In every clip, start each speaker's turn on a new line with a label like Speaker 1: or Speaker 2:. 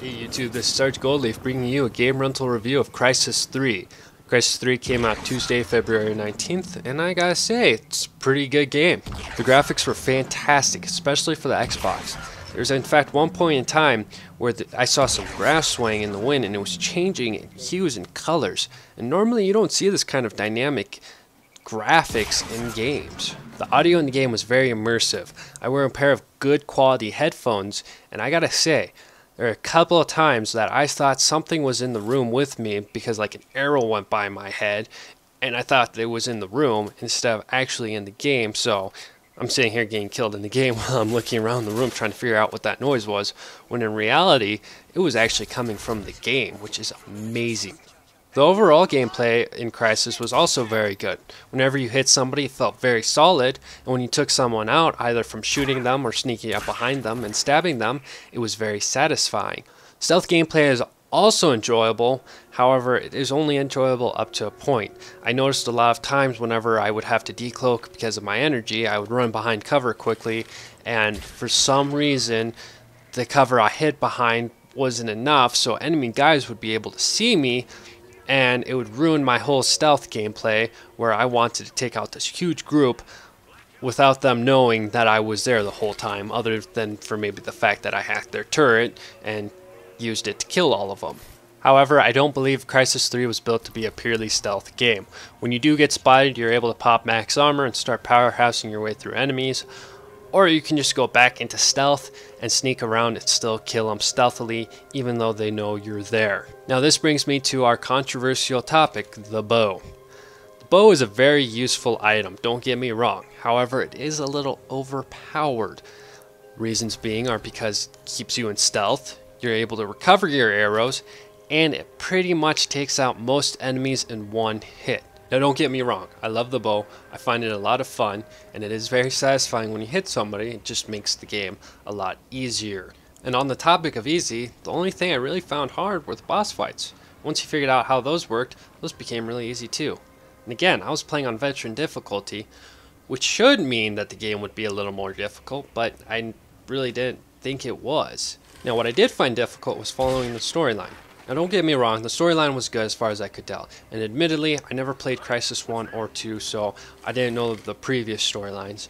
Speaker 1: Hey YouTube, this is Sarge Goldleaf bringing you a game rental review of Crysis 3. Crysis 3 came out Tuesday, February 19th, and I gotta say, it's a pretty good game. The graphics were fantastic, especially for the Xbox. There's in fact one point in time where I saw some grass swaying in the wind and it was changing in hues and colors. And normally you don't see this kind of dynamic graphics in games. The audio in the game was very immersive. I wear a pair of good quality headphones, and I gotta say, there are a couple of times that I thought something was in the room with me because like an arrow went by my head and I thought it was in the room instead of actually in the game. So I'm sitting here getting killed in the game while I'm looking around the room trying to figure out what that noise was, when in reality it was actually coming from the game, which is amazing. The overall gameplay in Crysis was also very good. Whenever you hit somebody, it felt very solid, and when you took someone out, either from shooting them or sneaking up behind them and stabbing them, it was very satisfying. Stealth gameplay is also enjoyable, however, it is only enjoyable up to a point. I noticed a lot of times whenever I would have to decloak because of my energy, I would run behind cover quickly, and for some reason, the cover I hid behind wasn't enough, so enemy guys would be able to see me, and it would ruin my whole stealth gameplay where I wanted to take out this huge group without them knowing that I was there the whole time, other than for maybe the fact that I hacked their turret and used it to kill all of them. However, I don't believe Crysis 3 was built to be a purely stealth game. When you do get spotted, you're able to pop max armor and start powerhousing your way through enemies, or you can just go back into stealth and sneak around and still kill them stealthily even though they know you're there. Now this brings me to our controversial topic, the bow. The bow is a very useful item, don't get me wrong. However, it is a little overpowered. Reasons being are because it keeps you in stealth, you're able to recover your arrows, and it pretty much takes out most enemies in one hit. Now don't get me wrong, I love the bow, I find it a lot of fun, and it is very satisfying when you hit somebody. It just makes the game a lot easier. And on the topic of easy, the only thing I really found hard were the boss fights. Once you figured out how those worked, those became really easy too. And again, I was playing on veteran difficulty, which should mean that the game would be a little more difficult, but I really didn't think it was. Now what I did find difficult was following the storyline. Now don't get me wrong, the storyline was good as far as I could tell, and admittedly I never played Crysis 1 or 2, so I didn't know the previous storylines,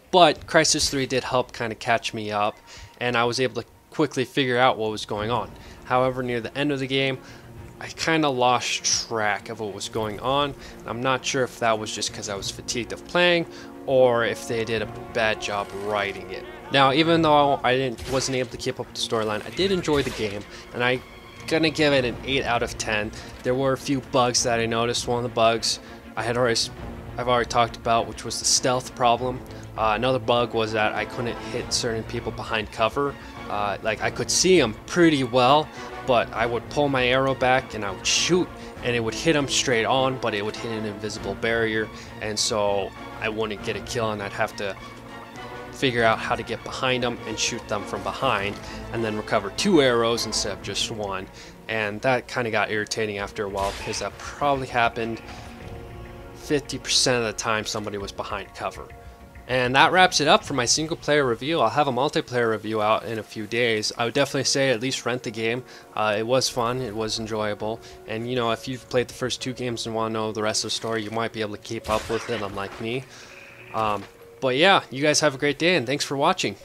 Speaker 1: but Crysis 3 did help kind of catch me up, and I was able to quickly figure out what was going on. However, near the end of the game, I kind of lost track of what was going on, and I'm not sure if that was just because I was fatigued of playing, or if they did a bad job writing it. Now even though I wasn't able to keep up with the storyline, I did enjoy the game, and I'm gonna give it an 8 out of 10. There were a few bugs that I noticed. One of the bugs I've already talked about, which was the stealth problem. Another bug was that I couldn't hit certain people behind cover. Like I could see them pretty well, but I would pull my arrow back and I would shoot and it would hit them straight on, but it would hit an invisible barrier, and so I wouldn't get a kill and I'd have to figure out how to get behind them and shoot them from behind and then recover 2 arrows instead of just 1, and that kind of got irritating after a while because that probably happened 50% of the time somebody was behind cover. And that wraps it up for my single player review. I'll have a multiplayer review out in a few days. I would definitely say at least rent the game. It was fun, it was enjoyable, and you know, if you've played the first 2 games and want to know the rest of the story, you might be able to keep up with it, unlike me. But yeah, you guys have a great day, and thanks for watching.